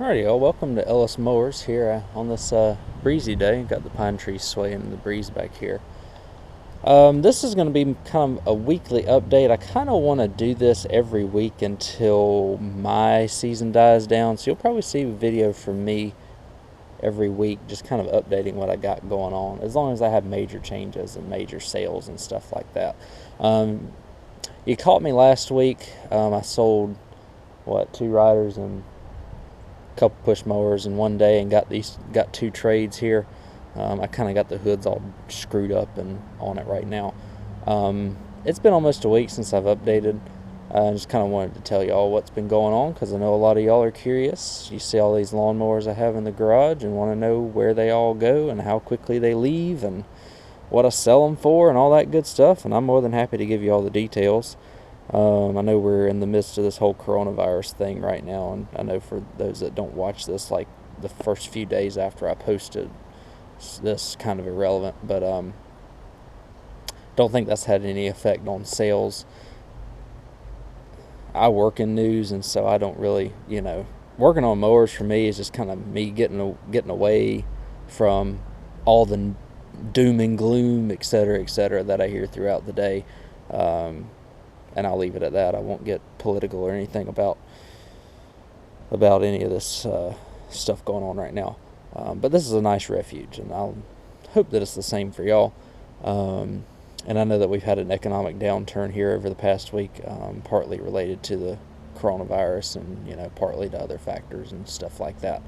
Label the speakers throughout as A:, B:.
A: Alrighty, y'all. Welcome to Ellis Mowers here on this breezy day. Got the pine trees swaying in the breeze back here. This is going to be kind of a weekly update. I kind of want to do this every week until my season dies down. So you'll probably see a video from me every week, just kind of updating what I got going on. As long as I have major changes and major sales and stuff like that. You caught me last week. I sold two riders and couple push mowers in one day and got two trades here. I kind of got the hoods all screwed up and on it right now. It's been almost a week since I've updated. I just kind of wanted to tell y'all what's been going on because I know a lot of y'all are curious. You see all these lawnmowers I have in the garage and want to know where they all go and how quickly they leave and what I sell them for and all that good stuff. And I'm more than happy to give you all the details. I know we're in the midst of this whole coronavirus thing right now, and I know for those that don't watch this, like the first few days after I posted this, kind of irrelevant, but don't think that's had any effect on sales. I work in news, and so I don't really, working on mowers for me is just kind of me getting away from all the doom and gloom, etc., that I hear throughout the day. And I'll leave it at that. I won't get political or anything about any of this stuff going on right now. But this is a nice refuge, and I'll hope that it's the same for y'all. And I know that we've had an economic downturn here over the past week, partly related to the coronavirus and partly to other factors and stuff like that.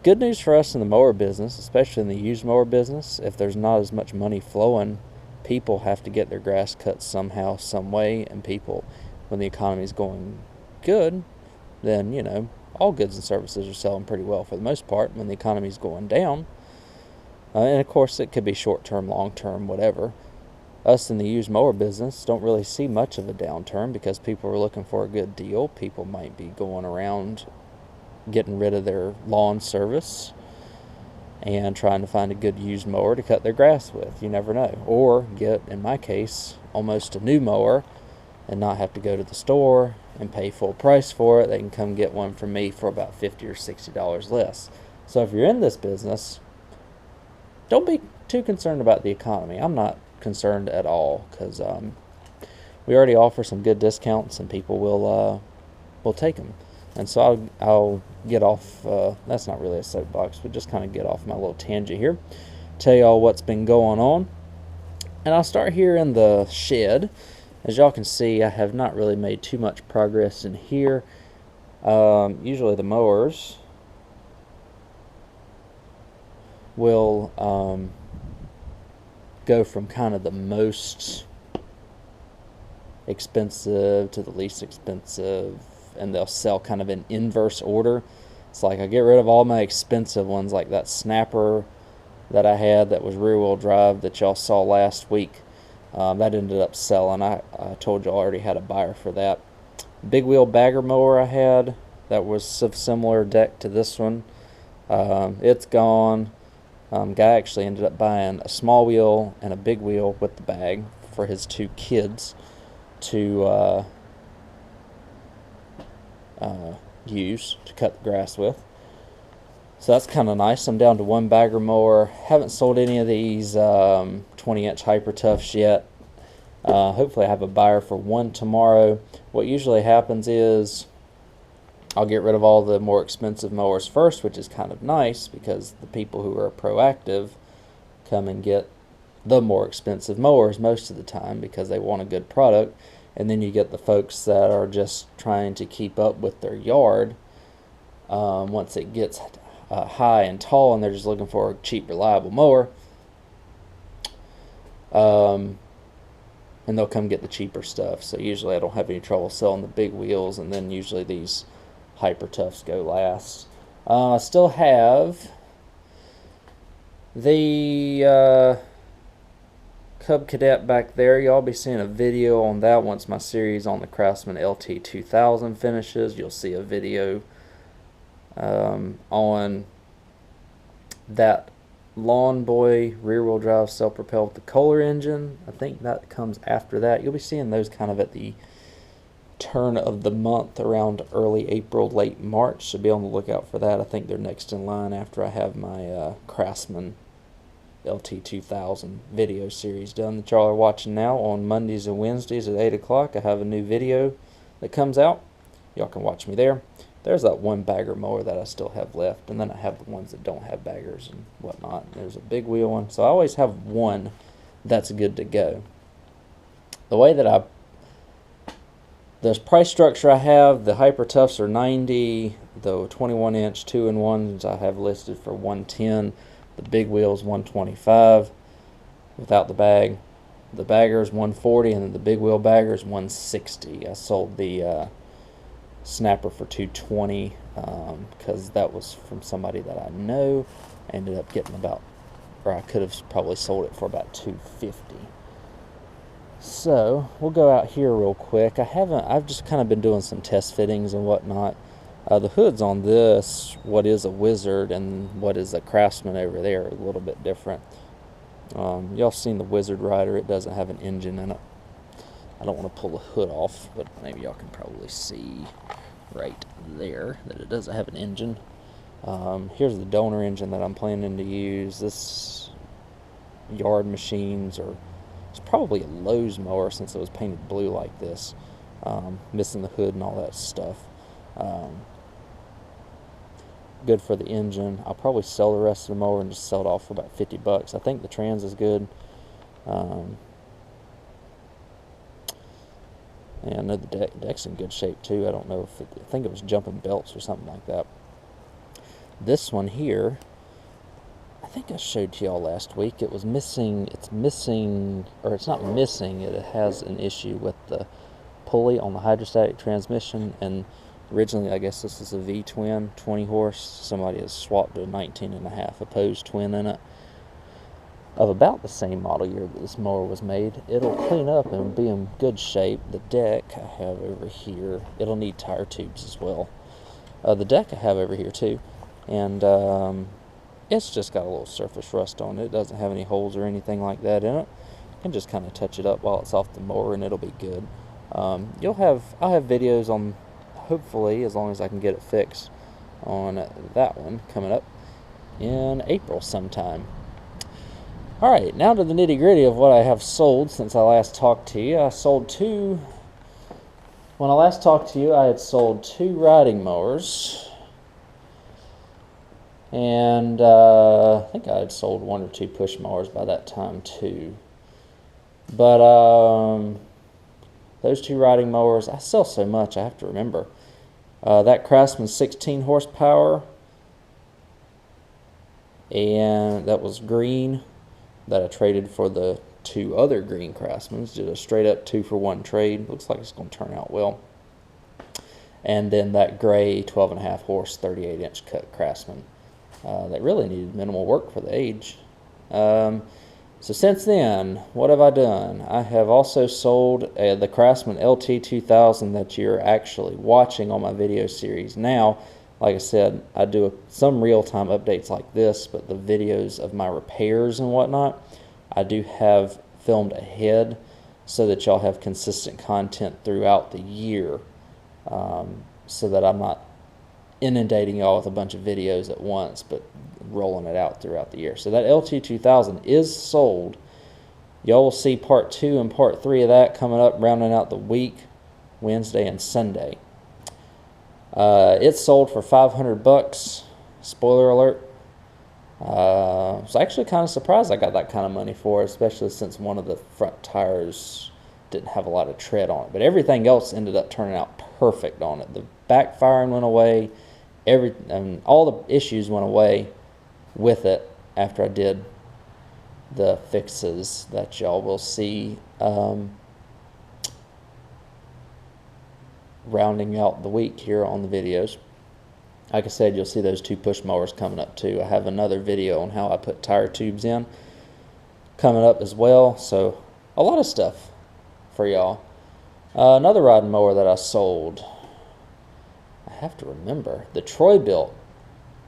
A: Good news for us in the mower business, especially in the used mower business. If there's not as much money flowing, people have to get their grass cut somehow, some way, and people, when the economy is going good, then all goods and services are selling pretty well for the most part. When the economy is going down, and of course it could be short-term, long-term, whatever. Us in the used mower business don't really see much of a downturn because people are looking for a good deal. People might be going around getting rid of their lawn service and trying to find a good used mower to cut their grass with. You never know. Or get, in my case, almost a new mower and not have to go to the store and pay full price for it. They can come get one from me for about $50 or $60 less. So if you're in this business, don't be too concerned about the economy. I'm not concerned at all because we already offer some good discounts and people will take them. And so I'll get off, that's not really a soapbox, but just kind of get off my little tangent here. Tell y'all what's been going on. And I'll start here in the shed. As y'all can see, I have not really made too much progress in here. Usually the mowers will go from kind of the most expensive to the least expensive, and they'll sell kind of in inverse order. It's like I get rid of all my expensive ones, like that snapper that I had that was rear wheel drive that y'all saw last week. That ended up selling. I told you I already had a buyer for that. Big wheel bagger mower I had that was of similar deck to this one. It's gone. Guy actually ended up buying a small wheel and a big wheel with the bag for his two kids to use to cut the grass with. So that's kind of nice. I'm down to one bagger mower. Haven't sold any of these 20-inch Hyper Toughs yet. Hopefully I have a buyer for one tomorrow. What usually happens is I'll get rid of all the more expensive mowers first, which is kind of nice because the people who are proactive come and get the more expensive mowers most of the time because they want a good product. And then you get the folks that are just trying to keep up with their yard once it gets high and tall, and they're just looking for a cheap, reliable mower. And they'll come get the cheaper stuff. So usually I don't have any trouble selling the big wheels, and then usually these Hyper Toughs go last. I still have the Cub Cadet back there. Y'all be seeing a video on that once my series on the Craftsman LT2000 finishes. You'll see a video on that Lawn Boy rear-wheel drive self-propelled with the Kohler engine. I think that comes after that. You'll be seeing those kind of at the turn of the month, around early April, late March. So be on the lookout for that. I think they're next in line after I have my Craftsman LT2000 video series done that y'all are watching now. On Mondays and Wednesdays at 8 o'clock, I have a new video that comes out. Y'all can watch me there. There's that one bagger mower that I still have left, and then I have the ones that don't have baggers and whatnot. There's a big wheel one, so I always have one that's good to go. The way that the price structure I have, the Hyper Toughs are $90, the 21-inch 2-in-1s I have listed for $110, the big wheel's $125 without the bag. The bagger's $140, and then the big wheel bagger's $160. I sold the snapper for $220 because that was from somebody that I know. I ended up getting about, or I could have probably sold it for about $250. So we'll go out here real quick. I've just kind of been doing some test fittings and whatnot. The hoods on this, what is a Wizard and what is a Craftsman over there, are a little bit different. Y'all seen the Wizard Rider? It doesn't have an engine in it. I don't want to pull the hood off, but maybe y'all can probably see right there that it doesn't have an engine. Here's the donor engine that I'm planning to use. This Yard Machines, or it's probably a Lowe's mower since it was painted blue like this. Missing the hood and all that stuff. Good for the engine. I'll probably sell the rest of the mower and just sell it off for about $50. I think the trans is good. And I know the deck's in good shape too. I don't know if I think it was jumping belts or something like that. This one here, I think I showed to y'all last week. It was missing. It's missing, or it's not missing. It has an issue with the pulley on the hydrostatic transmission. And originally, I guess this is a V-twin, 20 horse. Somebody has swapped a 19.5 opposed twin in it, of about the same model year that this mower was made. It'll clean up and be in good shape. The deck I have over here, it'll need tire tubes as well. The deck I have over here too, and it's just got a little surface rust on it. It doesn't have any holes or anything like that in it. You can just kind of touch it up while it's off the mower and it'll be good. I'll have videos on, hopefully, as long as I can get it fixed, on that one coming up in April sometime. Alright, now to the nitty-gritty of what I have sold since I last talked to you. When I last talked to you, I had sold 2 riding mowers. And I think I had sold 1 or 2 push mowers by that time too. But those 2 riding mowers, I sell so much, I have to remember. That Craftsman 16 horsepower, and that was green, that I traded for the 2 other green Craftsmans. Did a straight up 2-for-1 trade. Looks like it's going to turn out well. And then that gray 12.5 horse 38-inch cut Craftsman that really needed minimal work for the age. So since then, what have I done? I have also sold the Craftsman LT2000 that you're actually watching on my video series now. Like I said, I do some real-time updates like this, but the videos of my repairs and whatnot, I do have filmed ahead so that y'all have consistent content throughout the year, so that I'm not inundating y'all with a bunch of videos at once, but rolling it out throughout the year. So that LT2000 is sold. Y'all will see part 2 and part 3 of that coming up, rounding out the week, Wednesday and Sunday. It's sold for $500. Spoiler alert. I was actually kind of surprised I got that kind of money for it, especially since one of the front tires didn't have a lot of tread on it. But everything else ended up turning out perfect on it. The backfiring went away. All the issues went away with it after I did the fixes that y'all will see rounding out the week here on the videos. Like I said, you'll see those 2 push mowers coming up too. I have another video on how I put tire tubes in coming up as well. So a lot of stuff for y'all. Another riding mower that I sold, I have to remember, the Troy built,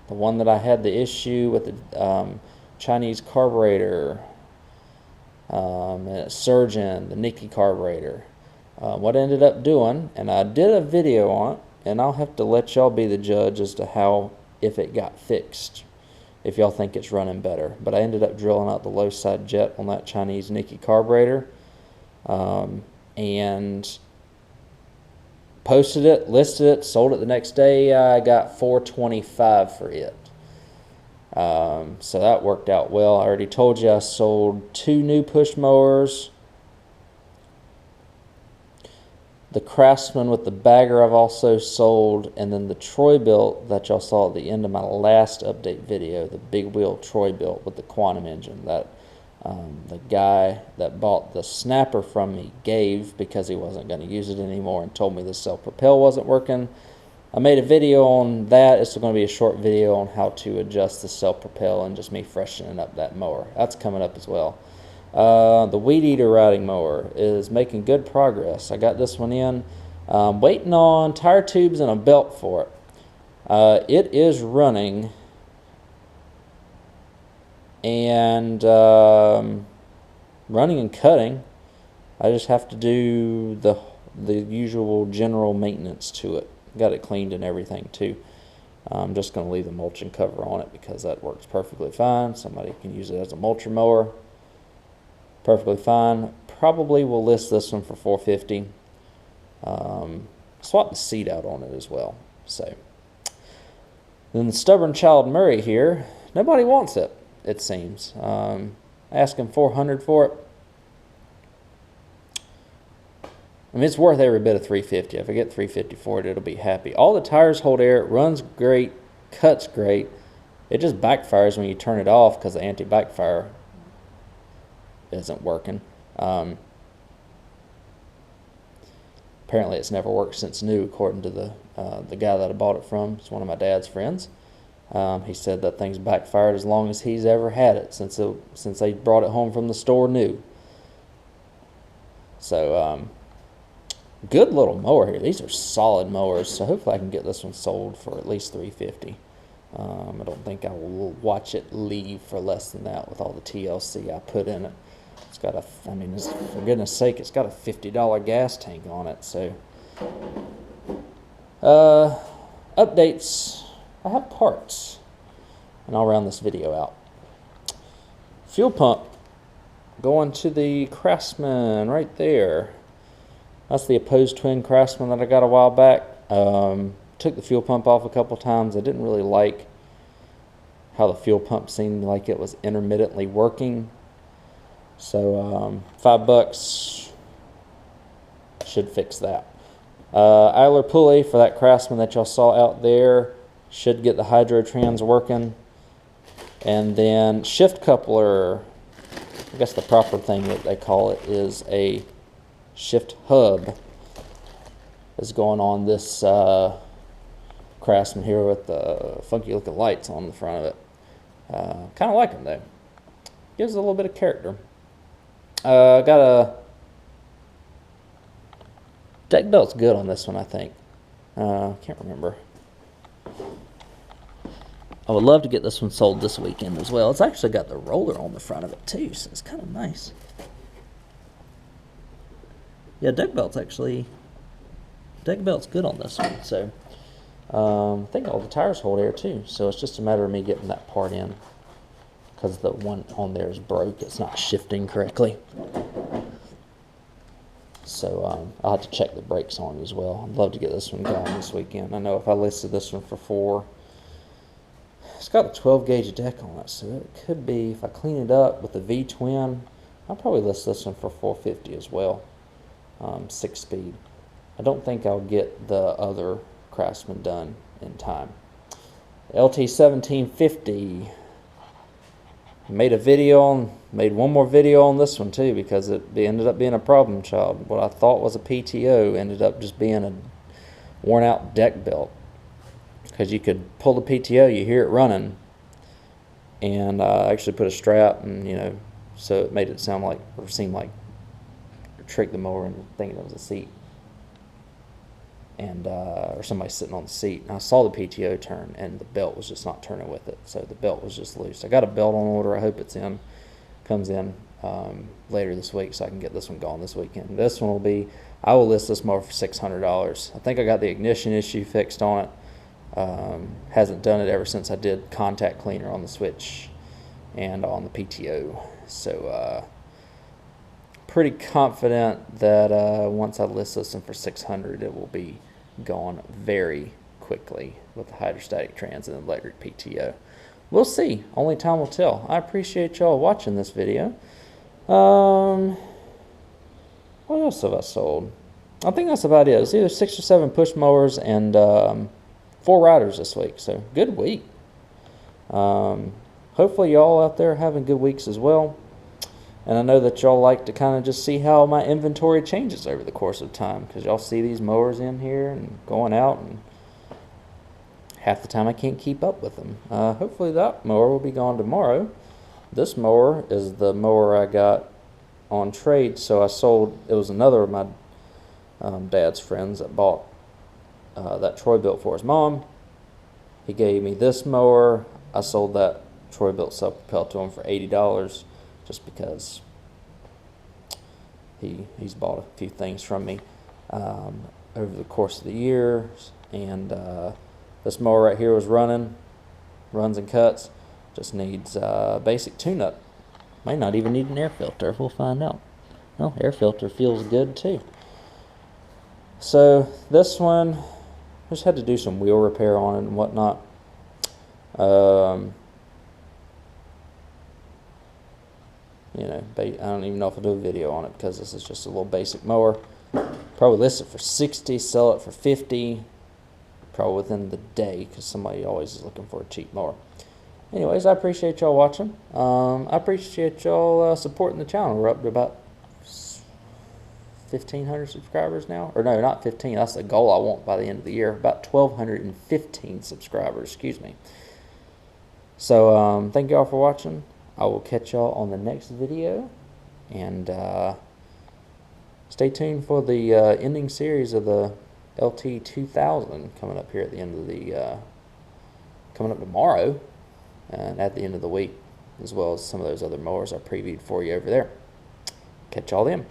A: the one that I had the issue with the Chinese carburetor, and Surgeon, the Nikki carburetor. What I ended up doing, and I did a video on it, and I'll have to let y'all be the judge as to how, if it got fixed, if y'all think it's running better. But I ended up drilling out the low side jet on that Chinese Nikki carburetor, and posted it, listed it, sold it the next day. I got $425 for it. So that worked out well. I already told you I sold 2 new push mowers. The Craftsman with the bagger I've also sold, and then the Troy-Bilt that y'all saw at the end of my last update video, the big wheel Troy-Bilt with the quantum engine that the guy that bought the snapper from me gave because he wasn't going to use it anymore and told me the self-propel wasn't working. I made a video on that. It's going to be a short video on how to adjust the self-propel and just me freshening up that mower. That's coming up as well. The Weed Eater riding mower is making good progress. I got this one in. Waiting on tire tubes and a belt for it. It is running, and running and cutting. I just have to do the usual general maintenance to it. Got it cleaned and everything too. I'm just going to leave the mulching cover on it because that works perfectly fine. Somebody can use it as a mulcher mower. Perfectly fine. Probably will list this one for $450. Swap the seat out on it as well. So then the stubborn child Murray here, nobody wants it, it seems. Asking $400 for it. I mean, it's worth every bit of $350. If I get $350 for it, it'll be happy. All the tires hold air. It runs great. Cuts great. It just backfires when you turn it off because the anti-backfire isn't working. Apparently it's never worked since new, according to the guy that I bought it from. It's one of my dad's friends. He said that thing's backfired as long as he's ever had it since they brought it home from the store new. So good little mower here. These are solid mowers, so hopefully I can get this one sold for at least $350. I don't think I will watch it leave for less than that with all the TLC I put in it. It's got I mean, for goodness sake, it's got a $50 gas tank on it. So, updates. I have parts, and I'll round this video out. Fuel pump going to the Craftsman right there. That's the opposed twin Craftsman that I got a while back. Took the fuel pump off a couple times. I didn't really like how the fuel pump seemed like it was intermittently working. So $5 should fix that. Idler pulley for that Craftsman that y'all saw out there should get the hydro trans working. And then shift coupler, I guess the proper thing that they call it is a shift hub, is going on this Craftsman here with the funky looking lights on the front of it. Kind of like them though. Gives it a little bit of character. Got a deck belt's good on this one, I think. Can't remember. I would love to get this one sold this weekend as well. It's actually got the roller on the front of it too, so it's kind of nice. Yeah, deck belt's good on this one. So I think all the tires hold air too, so it's just a matter of me getting that part in, because the one on there is broke. It's not shifting correctly. So I'll have to check the brakes on it as well. I'd love to get this one going this weekend. I know if I listed this one for $4, it's got a 12 gauge deck on it, so it could be, if I clean it up with the V-twin, I'll probably list this one for $450 as well. 6-speed. I don't think I'll get the other Craftsman done in time. LT1750. Made one more video on this one too, because it ended up being a problem child. What I thought was a PTO ended up just being a worn out deck belt, because you could pull the PTO, you hear it running, and I actually put a strap, and so it made it sound like, or seem like, trick the mower into thinking it was a seat, and or somebody sitting on the seat. And I saw the PTO turn, and the belt was just not turning with it, so the belt was just loose. I got a belt on order. I hope comes in later this week, so I can get this one gone this weekend. This one will be I will list this mower for $600. I think I got the ignition issue fixed on it. Hasn't done it ever since I did contact cleaner on the switch and on the PTO. So pretty confident that once I list this one for $600, it will be gone very quickly with the hydrostatic trans and electric PTO. We'll see. Only time will tell. I appreciate y'all watching this video. What else have I sold? I think that's about it. It's either 6 or 7 push mowers and 4 riders this week. So good week. Hopefully y'all out there are having good weeks as well. And I know that y'all like to kind of just see how my inventory changes over the course of time, because y'all see these mowers in here and going out, and half the time I can't keep up with them. Hopefully that mower will be gone tomorrow. This mower is the mower I got on trade, so I sold. It was another of my dad's friends that bought that Troy built for his mom. He gave me this mower. I sold that Troy built self-propel to him for $80, just because he's bought a few things from me over the course of the year. And this mower right here was runs and cuts. Just needs basic tune-up. Might not even need an air filter. We'll find out. Well, air filter feels good too. So this one, just had to do some wheel repair on it and whatnot. You know, I don't even know if I'll do a video on it, because this is just a little basic mower. Probably list it for 60, sell it for 50, probably within the day, because somebody always is looking for a cheap mower. Anyways, I appreciate y'all watching. I appreciate y'all supporting the channel. We're up to about 1,500 subscribers now. Or no, not 15. That's the goal I want by the end of the year. About 1,215 subscribers, excuse me. So thank y'all for watching. I will catch y'all on the next video. And stay tuned for the ending series of the LT 2000 coming up here at the end of the... coming up tomorrow. And at the end of the week, as well as some of those other mowers I previewed for you over there. Catch y'all then.